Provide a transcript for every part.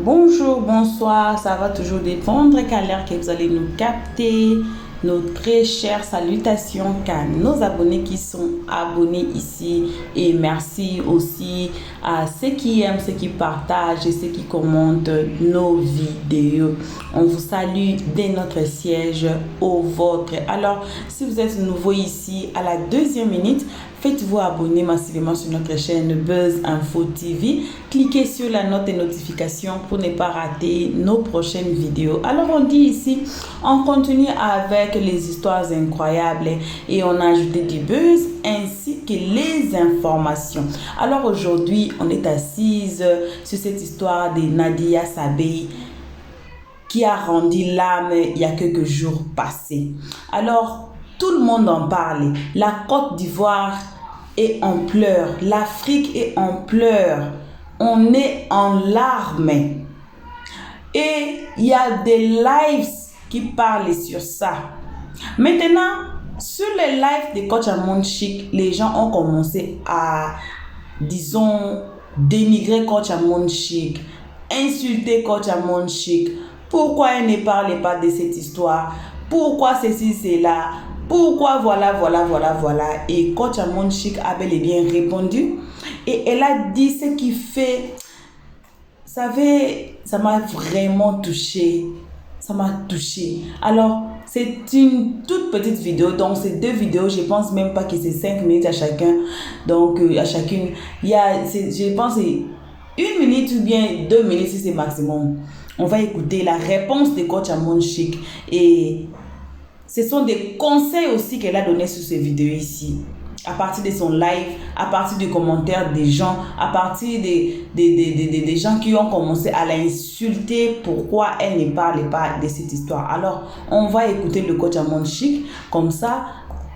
Bonjour, bonsoir, ça va toujours dépendre qu'à l'heure que vous allez nous capter. Nos très chères salutations qu'à nos abonnés qui sont abonnés ici et merci aussi à ceux qui aiment, ceux qui partagent et ceux qui commentent nos vidéos. On vous salue dès notre siège au vôtre. Alors, si vous êtes nouveau ici à la deuxième minute, faites-vous abonner massivement sur notre chaîne Buzz Info TV. Cliquez sur la note de notification pour ne pas rater nos prochaines vidéos. Alors, on dit ici, on continue avec les histoires incroyables et on a ajouté du buzz ainsi que les informations. Alors, aujourd'hui, on est assise sur cette histoire de Nadia Sabei qui a rendu l'âme il y a quelques jours passés. Alors, tout le monde en parle. La Côte d'Ivoire est en pleurs. L'Afrique est en pleurs. On est en larmes. Et il y a des lives qui parlent sur ça. Maintenant, sur les lives de Coach Amon Chic, les gens ont commencé à, disons, dénigrer Coach Amon Chic, insulter Coach Amon Chic. Pourquoi elle ne parle pas de cette histoire? Pourquoi ceci, cela? Pourquoi voilà. Et Coach Amon Chic a bel et bien répondu. Et elle a dit ce qui fait... Vous savez, ça m'a vraiment touché. Ça m'a touché. Alors, c'est une toute petite vidéo. Donc, ces deux vidéos, je pense même pas que c'est 5 minutes à chacun. Donc, à chacune, il y a, je pense, c'est 1 minute ou bien 2 minutes si c'est maximum. On va écouter la réponse de Coach Amon Chic. Et ce sont des conseils aussi qu'elle a donnés sur ces vidéos ici. À partir de son live, à partir des commentaires des gens, à partir des gens qui ont commencé à l'insulter, pourquoi elle ne parle pas de cette histoire. Alors, on va écouter le Coach Amon Chic, comme ça,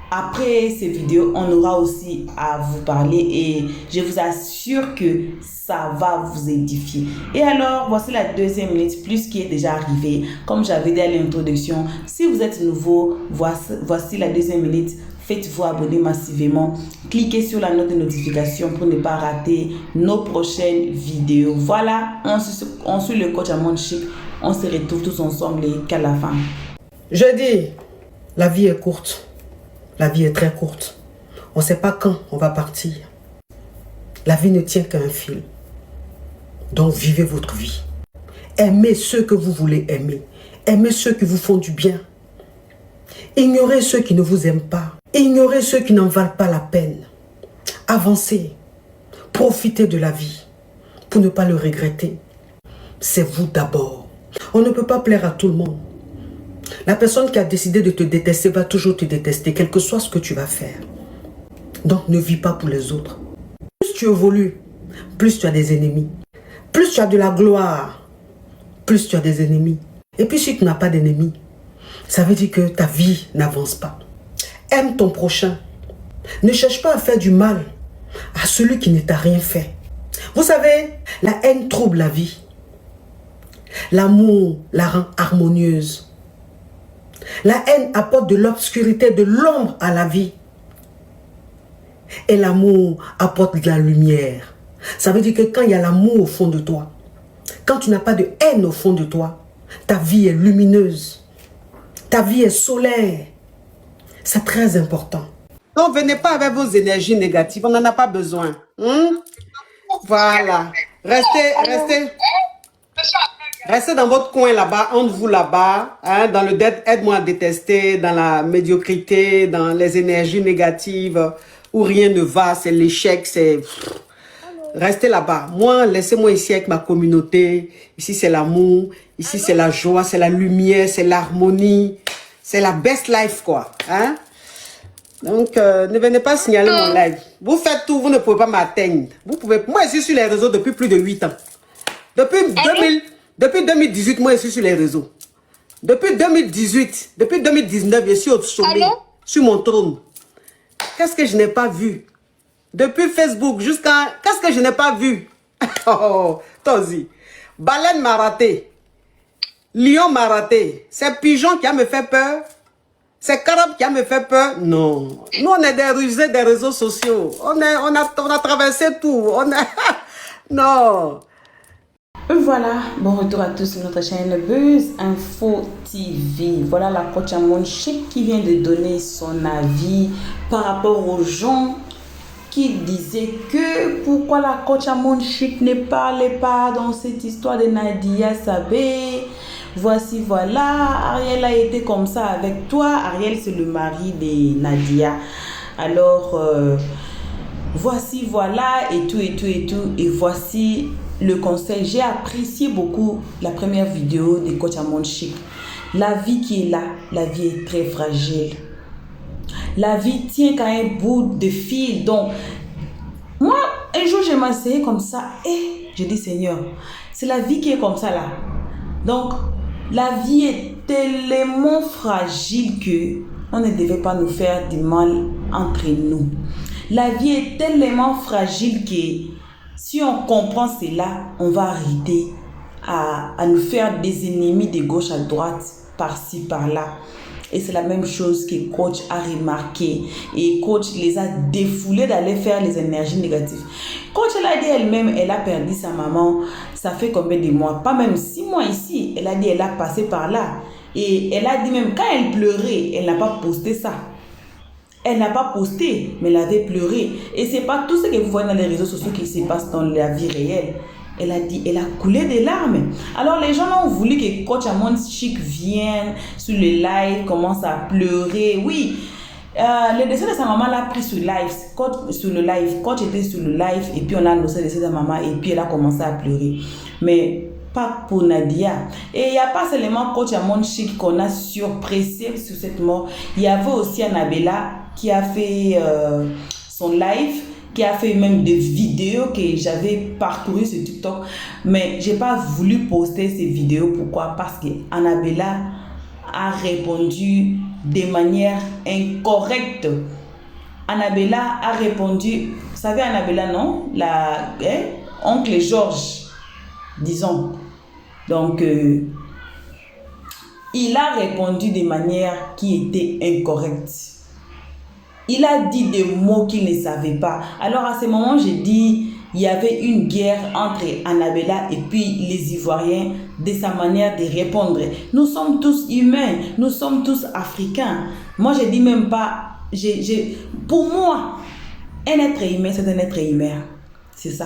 après ces vidéos, on aura aussi à vous parler et je vous assure que ça va vous édifier. Et alors, voici la deuxième minute, plus qui est déjà arrivée. Comme j'avais dit à l'introduction, si vous êtes nouveau, voici la deuxième minute. Faites-vous abonner massivement. Cliquez sur la note de notification pour ne pas rater nos prochaines vidéos. Voilà, on suit le Coach Amon Chic. On se retrouve tous ensemble et qu'à la fin. Je dis, la vie est courte. La vie est très courte. On ne sait pas quand on va partir. La vie ne tient qu'à un fil. Donc vivez votre vie. Aimez ceux que vous voulez aimer. Aimez ceux qui vous font du bien. Ignorez ceux qui ne vous aiment pas. Ignorez ceux qui n'en valent pas la peine. Avancez. Profitez de la vie pour ne pas le regretter. C'est vous d'abord. On ne peut pas plaire à tout le monde. La personne qui a décidé de te détester va toujours te détester, quel que soit ce que tu vas faire. Donc ne vis pas pour les autres. Plus tu évolues, plus tu as des ennemis. Plus tu as de la gloire, plus tu as des ennemis. Et puis si tu n'as pas d'ennemis, ça veut dire que ta vie n'avance pas. Aime ton prochain. Ne cherche pas à faire du mal à celui qui ne t'a rien fait. Vous savez, la haine trouble la vie. L'amour la rend harmonieuse. La haine apporte de l'obscurité, de l'ombre à la vie. Et l'amour apporte de la lumière. Ça veut dire que quand il y a l'amour au fond de toi, quand tu n'as pas de haine au fond de toi, ta vie est lumineuse. Ta vie est solaire. C'est très important. Donc, venez pas avec vos énergies négatives. On n'en a pas besoin. Voilà. Restez dans votre coin là-bas, entre vous là-bas, hein, dans le aide-moi à détester, dans la médiocrité, dans les énergies négatives, où rien ne va, c'est l'échec, c'est... Restez là-bas. Moi, laissez-moi ici avec ma communauté. Ici, c'est l'amour. Ici, c'est la joie, c'est la lumière, c'est l'harmonie. C'est la best life, quoi. Hein? Donc, ne venez pas signaler mon live. Vous faites tout, vous ne pouvez pas m'atteindre. Vous pouvez... Moi, je suis sur les réseaux depuis plus de 8 ans. Depuis 2018, moi, je suis sur les réseaux. Depuis 2018, depuis 2019, je suis au sommet, sur mon trône. Qu'est-ce que je n'ai pas vu? Depuis Facebook jusqu'à... Qu'est-ce que je n'ai pas vu? Oh, toi aussi. Baleine m'a raté. Lion m'a raté. C'est pigeon qui a me fait peur. C'est carabe qui a me fait peur. Non. Nous, on est des rusés des réseaux sociaux. On a traversé tout. Non. Voilà, bon retour à tous sur notre chaîne Buzz Info TV. Voilà la coach Amon Chic qui vient de donner son avis par rapport aux gens qui disaient que pourquoi la coach Amon Chic ne parlait pas dans cette histoire de Nadia Sabé. Voici, voilà, Ariel a été comme ça avec toi. Ariel, c'est le mari de Nadia. Alors, voici, voilà, et tout. Et voici le conseil. J'ai apprécié beaucoup la première vidéo de coach Amon Chic. La vie qui est là, la vie est très fragile. La vie tient qu'à un bout de fil. Donc, moi, un jour, je m'asseyais comme ça et je dis, Seigneur, c'est la vie qui est comme ça là. Donc, la vie est tellement fragile que on ne devait pas nous faire du mal entre nous. La vie est tellement fragile que si on comprend cela, on va arrêter à nous faire des ennemis de gauche à droite, par-ci, par-là. Et c'est la même chose que coach a remarqué. Et coach les a défoulés d'aller faire les énergies négatives. Coach, elle a dit elle-même, elle a perdu sa maman. Ça fait combien de mois? Pas même 6 mois ici. Elle a dit, elle a passé par là. Et elle a dit même, quand elle pleurait, elle n'a pas posté ça. Elle n'a pas posté, mais elle avait pleuré. Et c'est pas tout ce que vous voyez dans les réseaux sociaux qui se passe dans la vie réelle. Elle a dit, elle a coulé des larmes. Alors les gens ont voulu que coach Amon Chic vienne sur le live, commence à pleurer. Oui, le décès de sa maman l'a pris sur le live. Coach était sur le live et puis on a annoncé le décès de sa maman et puis elle a commencé à pleurer. Mais pas pour Nadia. Et il n'y a pas seulement coach Amon Chic qu'on a surpressé sur cette mort. Il y avait aussi Annabella qui a fait son live, qui a fait même des vidéos que j'avais parcourues sur TikTok. Mais je n'ai pas voulu poster ces vidéos. Pourquoi? Parce que Annabella a répondu de manière incorrecte. Annabella a répondu, vous savez Annabella, non? Oncle Georges, disons. Donc, il a répondu de manière qui était incorrecte. Il a dit des mots qu'il ne savait pas. Alors à ce moment, j'ai dit, il y avait une guerre entre Annabella et puis les Ivoiriens de sa manière de répondre. Nous sommes tous humains, nous sommes tous africains. Moi, je dis même pas, pour moi, un être humain, c'est un être humain. C'est ça.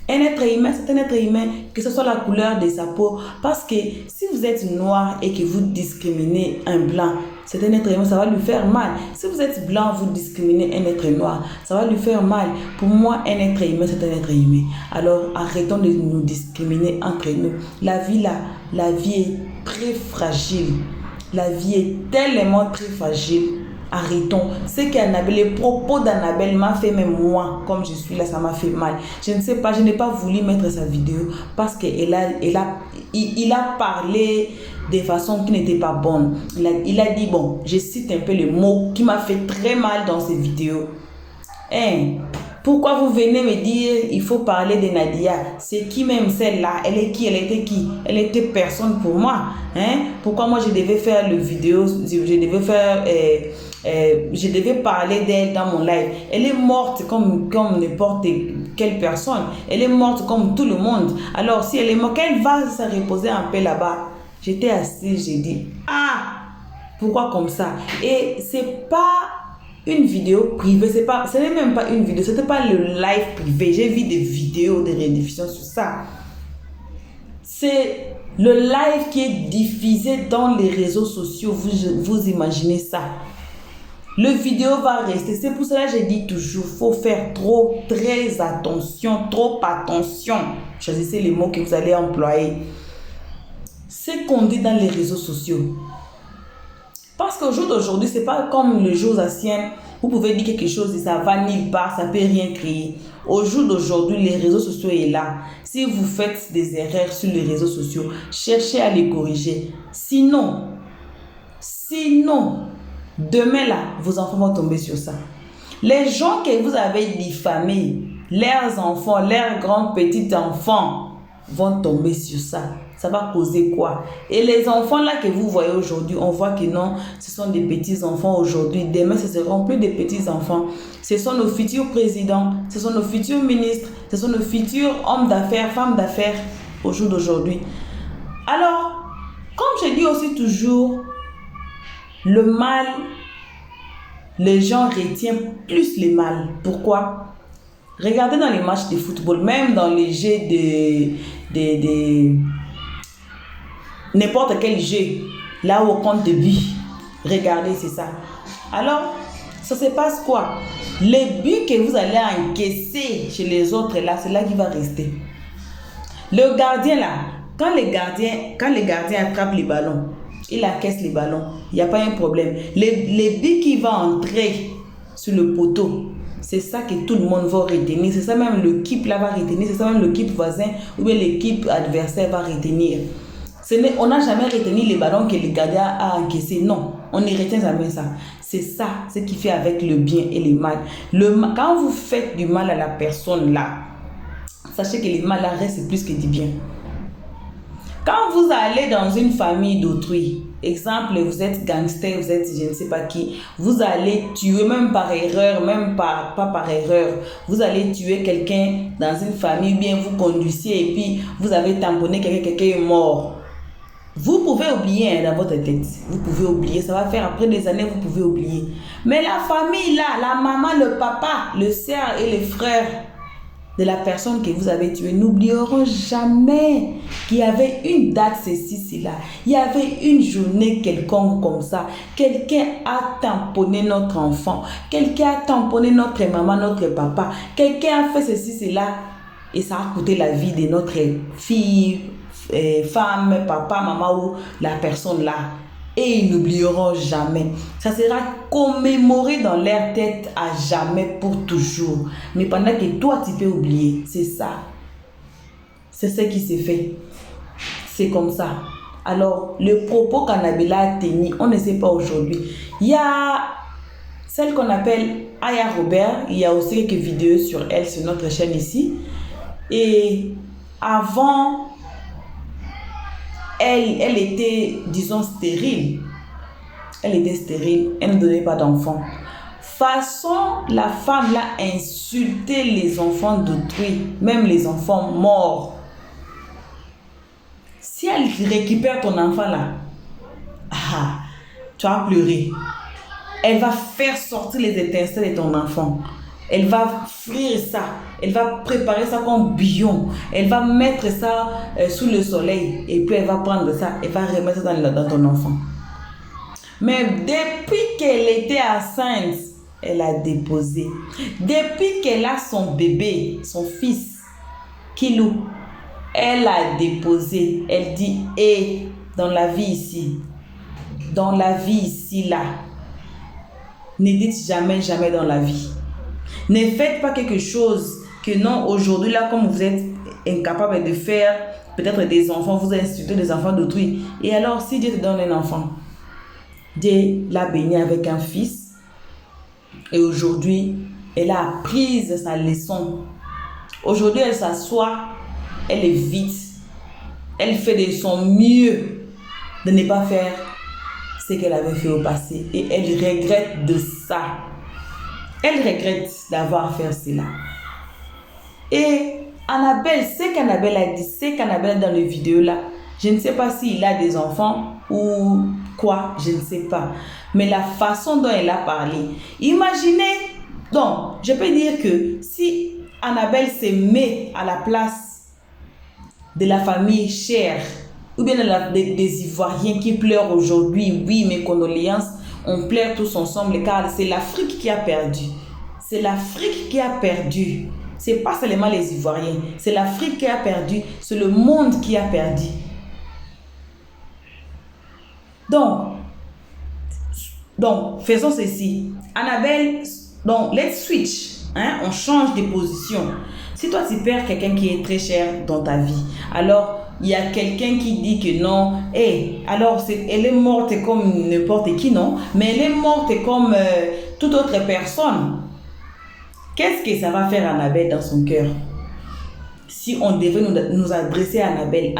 Un être humain, c'est un être humain, que ce soit la couleur de sa peau. Parce que si vous êtes noir et que vous discriminez un blanc, c'est un être humain, ça va lui faire mal. Si vous êtes blanc, vous discriminez un être noir, ça va lui faire mal. Pour moi, un être humain, c'est un être humain. Alors, arrêtons de nous discriminer entre nous. La vie là, la vie est très fragile. La vie est tellement très fragile. Arrêtons. C'est qu'Annabelle, les propos d'Annabelle m'a fait, même moi, comme je suis là, ça m'a fait mal. Je ne sais pas, je n'ai pas voulu mettre sa vidéo parce qu'il a parlé de façon qui n'était pas bonne. Il a dit, bon, je cite un peu le mot qui m'a fait très mal dans ces vidéos. Pourquoi vous venez me dire il faut parler de Nadia? C'est qui même celle-là? Elle est qui? Elle était qui? Elle était personne pour moi. Pourquoi moi je devais faire le vidéo? Je devais parler d'elle dans mon live. Elle est morte comme n'importe quelle personne. Elle est morte comme tout le monde. Alors si elle est morte, qu'elle va se reposer un peu là-bas. J'étais assise, j'ai dit, pourquoi comme ça? Et c'est pas une vidéo privée, ce n'est même pas une vidéo, c'était pas le live privé. J'ai vu des vidéos de rediffusion sur ça. C'est le live qui est diffusé dans les réseaux sociaux. Vous imaginez ça? Le vidéo va rester. C'est pour cela que je dis toujours, faut faire très attention, trop attention. Choisissez les mots que vous allez employer. C'est qu'on dit dans les réseaux sociaux. Parce qu'au jour d'aujourd'hui, c'est pas comme le jour ancien. Vous pouvez dire quelque chose et ça va nulle part, ça peut rien créer. Au jour d'aujourd'hui, les réseaux sociaux sont là. Si vous faites des erreurs sur les réseaux sociaux, cherchez à les corriger. Sinon, demain là, vos enfants vont tomber sur ça. Les gens que vous avez diffamés, leurs enfants, leurs grands petits enfants vont tomber sur ça. Ça va causer quoi? Et les enfants là que vous voyez aujourd'hui, on voit que non, ce sont des petits enfants aujourd'hui. Demain, ce seront plus des petits enfants. Ce sont nos futurs présidents, ce sont nos futurs ministres, ce sont nos futurs hommes d'affaires, femmes d'affaires. au jour d'aujourd'hui. Alors, comme je dis aussi toujours, le mal, les gens retiennent plus le mal. Pourquoi? Regardez dans les matchs de football, même dans les jeux de n'importe quel jeu, là où on compte de buts. Regardez, c'est ça. Alors, ça se passe quoi? Les buts que vous allez encaisser chez les autres, là, c'est là qui va rester. Le gardien, là, quand les gardiens attrapent les ballons, il encaisse les ballons, il n'y a pas un problème. Les buts qui vont entrer sur le poteau, c'est ça que tout le monde va retenir. C'est ça même l'équipe là va retenir. C'est ça même l'équipe voisin ou bien l'équipe adversaire va retenir. On n'a jamais retenu les ballons que le gardien a encaissés. Non, on ne retient jamais ça. C'est ça, ce qui fait avec le bien et le mal. Quand vous faites du mal à la personne là, sachez que le mal là reste plus que du bien. Quand vous allez dans une famille d'autrui, exemple, vous êtes gangster, vous êtes je ne sais pas qui, vous allez tuer même par erreur, même pas par erreur, vous allez tuer quelqu'un dans une famille, bien vous conduisez et puis vous avez tamponné quelqu'un est mort. Vous pouvez oublier dans votre tête, vous pouvez oublier, ça va faire après des années, vous pouvez oublier. Mais la famille là, la maman, le papa, le sœur et les frères de la personne que vous avez tuée n'oublieront jamais qu'il y avait une date ceci, là. Il y avait une journée quelconque comme ça. Quelqu'un a tamponné notre enfant. Quelqu'un a tamponné notre maman, notre papa. Quelqu'un a fait ceci, là. Et ça a coûté la vie de notre fille, femme, papa, maman ou la personne là. Et ils n'oublieront jamais. Ça sera commémoré dans leur tête à jamais, pour toujours. Mais pendant que toi, tu peux oublier. C'est ça. C'est ce qui s'est fait. C'est comme ça. Alors, le propos qu'Annabella a tenu, on ne sait pas aujourd'hui. Il y a celle qu'on appelle Aya Robert. Il y a aussi quelques vidéos sur elle sur notre chaîne ici. Et avant... Elle était, disons, stérile. Elle était stérile. Elle ne donnait pas d'enfants. Façon, la femme l'a insulté les enfants d'autrui, même les enfants morts. Si elle récupère ton enfant là, tu vas pleurer. Elle va faire sortir les étincelles de ton enfant. Elle va frire ça. Elle va préparer ça comme bouillon. Elle va mettre ça sous le soleil. Et puis elle va prendre ça. Elle va remettre ça dans ton enfant. Mais depuis qu'elle était enceinte, elle a déposé. Depuis qu'elle a son bébé, son fils, Kilou, elle a déposé. Elle dit, dans la vie ici, là, ne dites jamais, jamais dans la vie. Ne faites pas quelque chose que non, aujourd'hui là, comme vous êtes incapable de faire, peut-être des enfants, vous insultez des enfants d'autrui. Et alors, si Dieu te donne un enfant, Dieu l'a béni avec un fils. Et aujourd'hui, elle a appris sa leçon. Aujourd'hui, elle s'assoit, elle évite, elle fait de son mieux de ne pas faire ce qu'elle avait fait au passé. Et elle regrette de ça. Elle regrette d'avoir fait cela. Et Annabelle, ce qu'Annabelle a dit, ce qu'Annabelle a dans les vidéos là, je ne sais pas s'il a des enfants ou quoi, je ne sais pas. Mais la façon dont elle a parlé, imaginez, donc je peux dire que si Annabelle se met à la place de la famille chère, ou bien des Ivoiriens qui pleurent aujourd'hui, oui, mes condoléances, on pleure tous ensemble car c'est l'Afrique qui a perdu. C'est l'Afrique qui a perdu. C'est pas seulement les Ivoiriens. C'est l'Afrique qui a perdu. C'est le monde qui a perdu. Donc faisons ceci. Annabelle, donc let's switch. On change de position. Si toi tu perds quelqu'un qui est très cher dans ta vie, alors il y a quelqu'un qui dit que non, alors elle est morte comme n'importe qui, non, mais elle est morte comme toute autre personne. Qu'est-ce que ça va faire Annabelle dans son cœur? Si on devait nous adresser à Annabelle,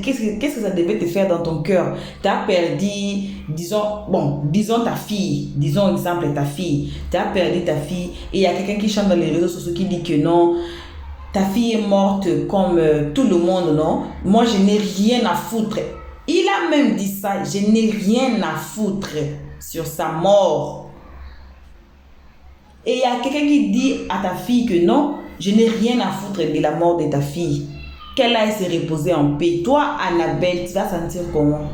qu'est-ce que ça devait te faire dans ton cœur? Tu as perdu, disons ta fille, disons exemple ta fille, tu as perdu ta fille et il y a quelqu'un qui chante dans les réseaux sociaux qui dit que non, ta fille est morte comme tout le monde, non? Moi, je n'ai rien à foutre. Il a même dit ça, je n'ai rien à foutre sur sa mort. Et il y a quelqu'un qui dit à ta fille que non, je n'ai rien à foutre de la mort de ta fille. Qu'elle aille se reposer en paix. Toi, Annabelle, tu vas sentir comment?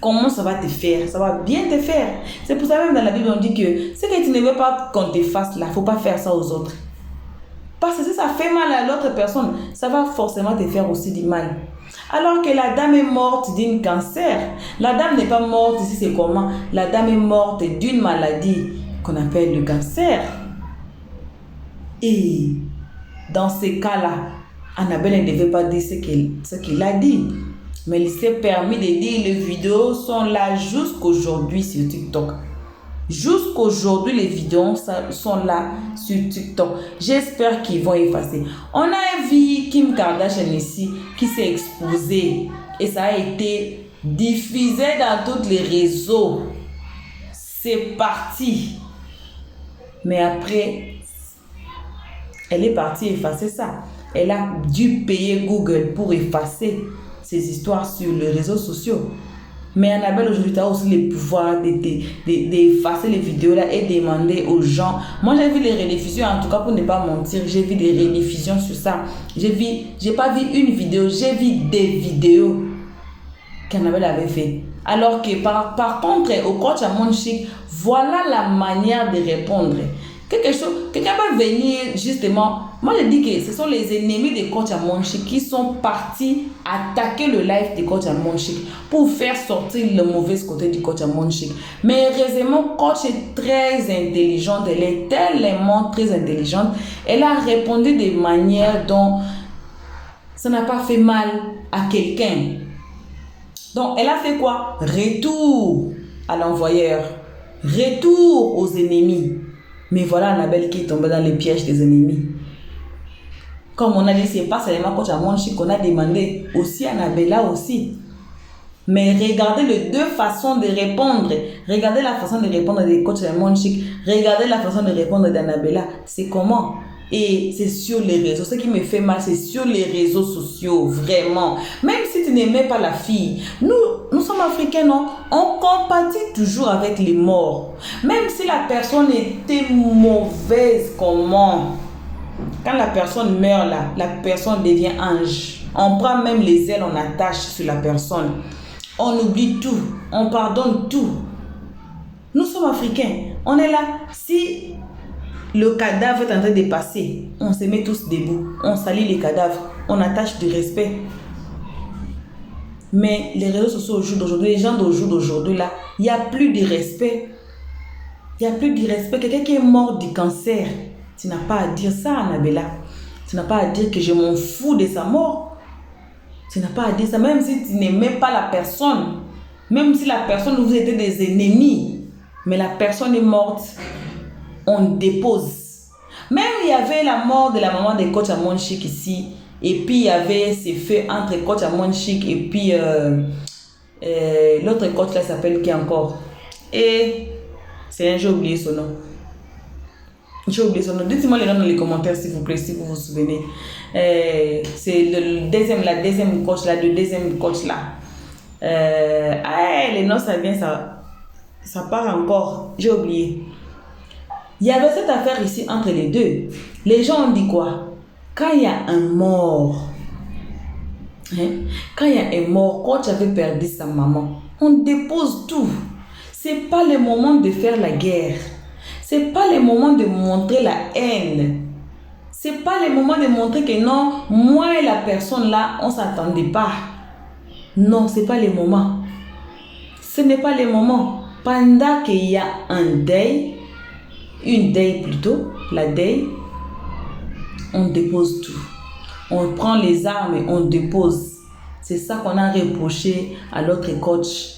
Comment ça va te faire? Ça va bien te faire. C'est pour ça même dans la Bible, on dit que ce que tu ne veux pas qu'on te fasse là, il ne faut pas faire ça aux autres. Parce que si ça fait mal à l'autre personne, ça va forcément te faire aussi du mal. Alors que la dame est morte d'un cancer. La dame n'est pas morte ici, c'est comment? La dame est morte d'une maladie qu'on appelle le cancer. Et dans ces cas-là, Annabelle ne devait pas dire ce qu'il a dit. Mais il s'est permis de dire, les vidéos sont là jusqu'aujourd'hui sur TikTok. Jusqu'aujourd'hui, les vidéos sont là sur TikTok. J'espère qu'ils vont effacer. On a vu Kim Kardashian ici qui s'est exposée et ça a été diffusé dans tous les réseaux. C'est parti. Mais après, elle est partie effacer ça. Elle a dû payer Google pour effacer ces histoires sur les réseaux sociaux. Mais Annabelle, aujourd'hui, tu as aussi le pouvoir d'effacer les vidéos là et demander aux gens. Moi, j'ai vu les rediffusions, en tout cas, pour ne pas mentir, j'ai vu des rediffusions sur ça. J'ai pas vu une vidéo, j'ai vu des vidéos qu'Annabelle avait fait. Alors que par contre, au coach à Monde Chic, voilà la manière de répondre. Quelqu'un va venir justement. Moi, je dis que ce sont les ennemis des coachs à Monde Chic qui sont partis attaquer le live des coachs à Monde Chic pour faire sortir le mauvais côté du coach à Monde Chic. Mais heureusement, coach est très intelligente. Elle est tellement très intelligente. Elle a répondu de manière dont ça n'a pas fait mal à quelqu'un. Donc, elle a fait quoi? Retour à l'envoyeur. Retour aux ennemis. Mais voilà Annabelle qui est tombée dans les pièges des ennemis. Comme on a dit, c'est pas seulement coach à Monde Chic qu'on a demandé, aussi Annabella aussi. Mais regardez les deux façons de répondre. Regardez la façon de répondre des coachs à Monde Chic. Regardez la façon de répondre d'Annabella. C'est comment? Et c'est sur les réseaux. Ce qui me fait mal, c'est sur les réseaux sociaux, vraiment. Même si tu n'aimais pas la fille, nous sommes africains, non? On compatit toujours avec les morts. Même si la personne était mauvaise, comment? Quand la personne meurt là, la personne devient ange. On prend même les ailes, on attache sur la personne. On oublie tout, on pardonne tout. Nous sommes africains. On est là. Si le cadavre est en train de passer, on se met tous debout, on salit les cadavres, on attache du respect. Mais les réseaux sociaux aujourd'hui, les gens d'aujourd'hui là, il n'y a plus de respect. Il n'y a plus de respect. Quelqu'un qui est mort du cancer, tu n'as pas à dire ça, Annabella. Tu n'as pas à dire que je m'en fous de sa mort. Tu n'as pas à dire ça, même si tu n'aimais pas la personne, même si la personne vous était des ennemis, mais la personne est morte. On dépose. Même il y avait la mort de la maman des coachs à Monde Chic ici. Et puis il y avait ces faits entre coach à Monde Chic et puis l'autre coach là s'appelle qui encore? Et j'ai oublié son nom. J'ai oublié son nom. Dites-moi les noms dans les commentaires s'il vous plaît, si vous vous souvenez. C'est la deuxième coach là, le deuxième coach là. Les noms ça vient, ça part encore. J'ai oublié. Il y avait cette affaire ici entre les deux. Les gens ont dit quoi? Quand il y a un mort, quand il y a un mort, quand tu avais perdu sa maman, on dépose tout. C'est pas le moment de faire la guerre. C'est pas le moment de montrer la haine. C'est pas le moment de montrer que non, moi et la personne là, on s'attendait pas. Non, c'est pas le moment. Ce n'est pas le moment. Pendant qu'il y a un deuil, une deuil plutôt, la deuil, on dépose tout. On prend les armes et on dépose. C'est ça qu'on a reproché à l'autre coach.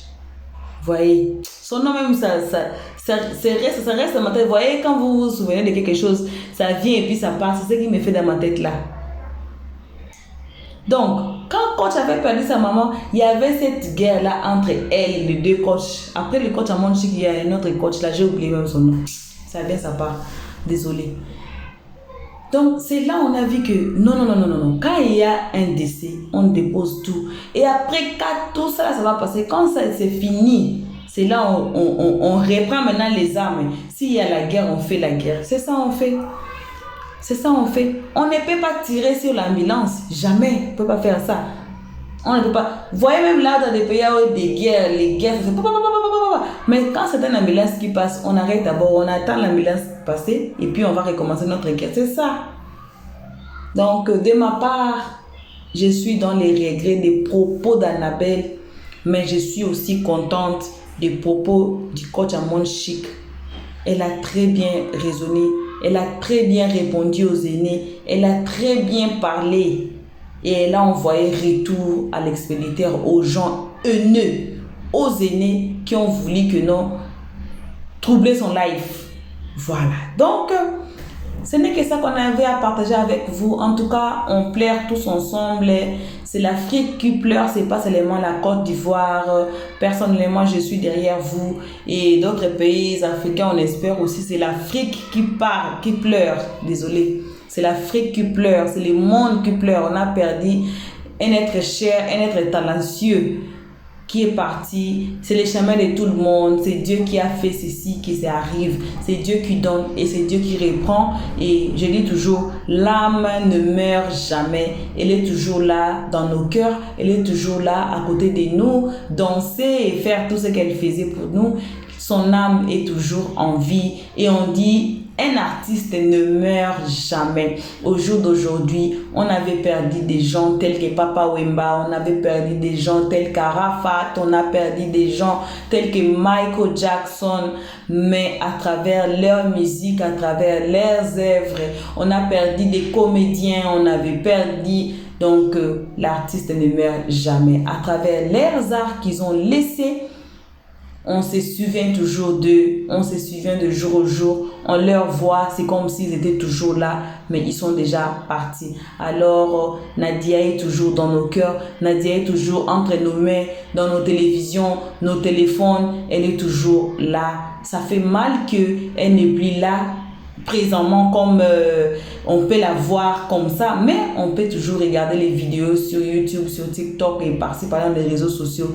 Vous voyez, son nom même, ça reste dans ma tête. Vous voyez, quand vous vous souvenez de quelque chose, ça vient et puis ça part. C'est ce qui me fait dans ma tête là. Donc, quand coach avait perdu sa maman, il y avait cette guerre là entre elle et les deux coachs. Après le coach à Monde Chic, il y a un autre coach là, j'ai oublié même son nom. Ça vient, ça part. Désolé. Donc, c'est là on a vu que non. Quand il y a un décès, on dépose tout. Et après, quand tout ça, ça va passer, quand ça c'est fini, c'est là on reprend maintenant les armes. S'il y a la guerre, on fait la guerre. C'est ça on fait. C'est ça on fait. On ne peut pas tirer sur l'ambulance. Jamais. On ne peut pas faire ça. On ne peut pas. Vous voyez même là dans des pays où des guerres, les guerres, mais quand c'est une ambulance qui passe, on arrête d'abord, on attend l'ambulance passer et puis on va recommencer notre guerre. C'est ça. Donc de ma part, je suis dans les regrets des propos d'Annabelle, mais je suis aussi contente des propos du coach Amon Chic. Elle a très bien raisonné, elle a très bien répondu aux aînés, elle a très bien parlé. Et elle a envoyé retour à l'expéditeur aux gens haineux, aux aînés qui ont voulu que non, troubler son life. Voilà. Donc, ce n'est que ça qu'on avait à partager avec vous. En tout cas, on pleure tous ensemble. C'est l'Afrique qui pleure, c'est pas seulement la Côte d'Ivoire. Personnellement, je suis derrière vous. Et d'autres pays africains, on espère aussi, c'est l'Afrique qui parle, qui pleure. Désolé. C'est l'Afrique qui pleure, c'est le monde qui pleure. On a perdu un être cher, un être talentueux qui est parti. C'est le chemin de tout le monde. C'est Dieu qui a fait ceci, qui arrive. C'est Dieu qui donne et c'est Dieu qui reprend. Et je dis toujours, l'âme ne meurt jamais. Elle est toujours là dans nos cœurs. Elle est toujours là à côté de nous. Danser et faire tout ce qu'elle faisait pour nous. Son âme est toujours en vie. Et on dit... un artiste ne meurt jamais. Au jour d'aujourd'hui, on avait perdu des gens tels que Papa Wemba, on avait perdu des gens tels qu'Arafat, on a perdu des gens tels que Michael Jackson, mais à travers leur musique, à travers leurs œuvres, on a perdu des comédiens, on avait perdu... Donc, l'artiste ne meurt jamais. À travers leurs arts qu'ils ont laissés, on se souvient toujours d'eux, on se souvient de jour au jour, on leur voit, c'est comme s'ils étaient toujours là, mais ils sont déjà partis. Alors, Nadia est toujours dans nos cœurs, Nadia est toujours entre nos mains, dans nos télévisions, nos téléphones, elle est toujours là. Ça fait mal qu'elle n'est plus là présentement comme on peut la voir comme ça, mais on peut toujours regarder les vidéos sur YouTube, sur TikTok et par-ci par-là dans les réseaux sociaux.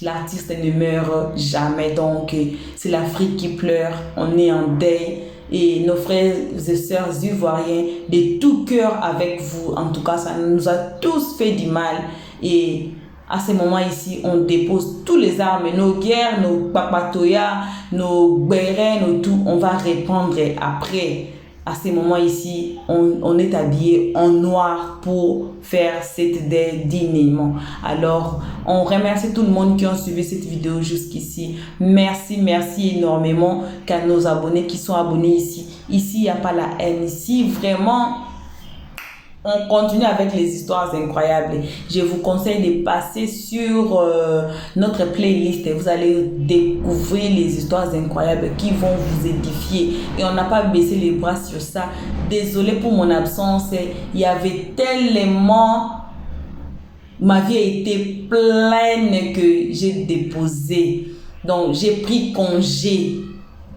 L'artiste ne meurt jamais, donc c'est l'Afrique qui pleure, on est en deuil et nos frères et sœurs ivoiriens de tout cœur avec vous. En tout cas, ça nous a tous fait du mal et à ce moment ici, on dépose tous les armes, nos guerres, nos papatoyas, nos bérets, nos tout, on va répondre après. À ce moment ici, on est habillé en noir pour faire cette deuil dignement. Alors, on remercie tout le monde qui a suivi cette vidéo jusqu'ici. Merci énormément à nos abonnés qui sont abonnés ici. Ici, il n'y a pas la haine. Ici, vraiment... on continue avec les histoires incroyables. Je vous conseille de passer sur notre playlist. Vous allez découvrir les histoires incroyables qui vont vous édifier. Et on n'a pas baissé les bras sur ça. Désolée pour mon absence. Il y avait tellement... ma vie a été pleine que j'ai déposé. Donc, j'ai pris congé.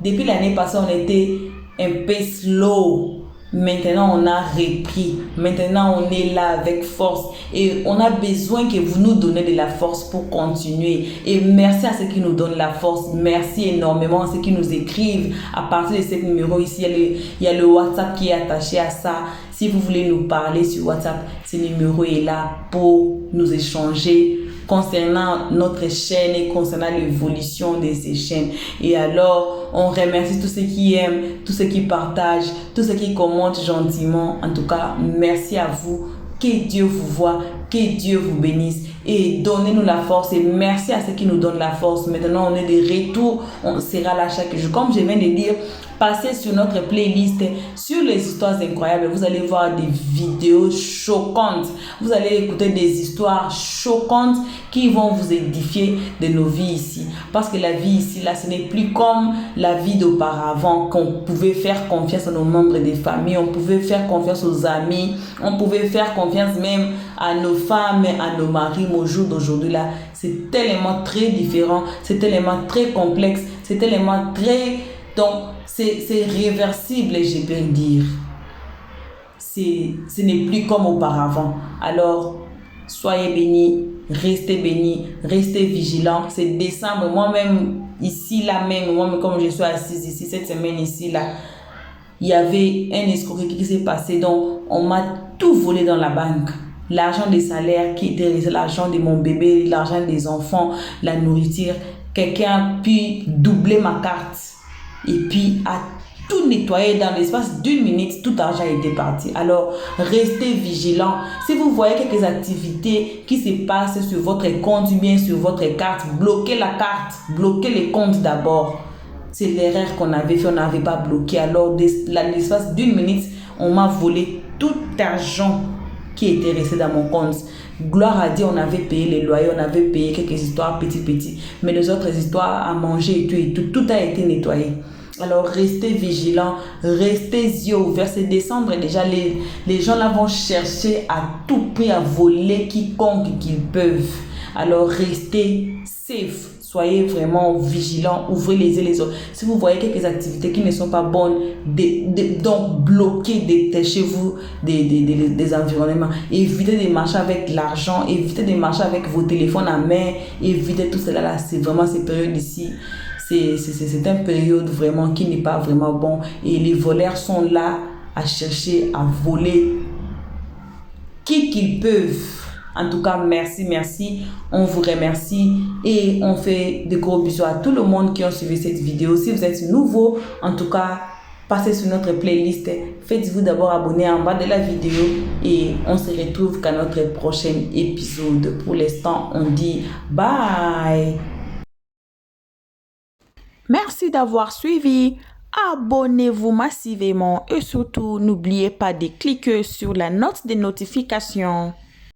Depuis l'année passée, on était un peu slow. Maintenant, on a repris. Maintenant, on est là avec force. Et on a besoin que vous nous donnez de la force pour continuer. Et merci à ceux qui nous donnent la force. Merci énormément à ceux qui nous écrivent. À partir de ce numéro ici, il y a le WhatsApp qui est attaché à ça. Si vous voulez nous parler sur WhatsApp, ce numéro est là pour nous échanger concernant notre chaîne et concernant l'évolution de ces chaînes. Et alors, on remercie tous ceux qui aiment, tous ceux qui partagent, tous ceux qui commentent gentiment. En tout cas, merci à vous. Que Dieu vous voie, que Dieu vous bénisse et donnez-nous la force. Et merci à ceux qui nous donnent la force. Maintenant, on est de retour. On sera là chaque jour. Comme je viens de dire, passez sur notre playlist sur les histoires incroyables. Vous allez voir des vidéos choquantes. Vous allez écouter des histoires choquantes qui vont vous édifier de nos vies ici. Parce que la vie ici, là, ce n'est plus comme la vie d'auparavant, qu'on pouvait faire confiance à nos membres des familles, on pouvait faire confiance aux amis, on pouvait faire confiance même à nos femmes, à nos maris. Mais au jour d'aujourd'hui, là, c'est tellement très différent, c'est tellement très complexe, c'est tellement très... Donc, c'est réversible, je peux dire. ce n'est plus comme auparavant. Alors, soyez bénis, restez vigilants. C'est décembre, moi-même, ici, là même, moi-même, comme je suis assise ici, cette semaine ici, là, il y avait un escroquerie qui s'est passé, donc on m'a tout volé dans la banque. L'argent des salaires qui était resté, l'argent de mon bébé, l'argent des enfants, la nourriture. Quelqu'un a pu doubler ma carte et puis a tout nettoyé dans l'espace d'1 minute, tout l'argent était parti. Alors, restez vigilants. Si vous voyez quelques activités qui se passent sur votre compte ou bien sur votre carte, bloquez la carte, bloquez les comptes d'abord. C'est l'erreur qu'on avait fait, on n'avait pas bloqué. Alors, l'espace d'1 minute, on m'a volé tout l'argent qui était resté dans mon compte. Gloire à Dieu, on avait payé les loyers, on avait payé quelques histoires petit. Mais les autres histoires à manger et tout a été nettoyé. Alors, restez vigilants, restez yeux ouverts. C'est décembre déjà, les gens là vont chercher à tout prix à voler quiconque qu'ils peuvent. Alors, restez safe. Soyez vraiment vigilants, ouvrez les yeux les autres. Si vous voyez quelques activités qui ne sont pas bonnes, donc bloquez, détachez-vous des environnements. Évitez de marcher avec l'argent, évitez de marcher avec vos téléphones à main, évitez tout cela là. C'est vraiment ces périodes ici. C'est une période vraiment qui n'est pas vraiment bon. Et les voleurs sont là à chercher à voler qui qu'ils peuvent. En tout cas, merci. On vous remercie et on fait de gros bisous à tout le monde qui ont suivi cette vidéo. Si vous êtes nouveau, en tout cas, passez sur notre playlist. Faites-vous d'abord abonner en bas de la vidéo et on se retrouve qu'à notre prochain épisode. Pour l'instant, on dit bye. Merci d'avoir suivi. Abonnez-vous massivement et surtout, n'oubliez pas de cliquer sur la note de notification.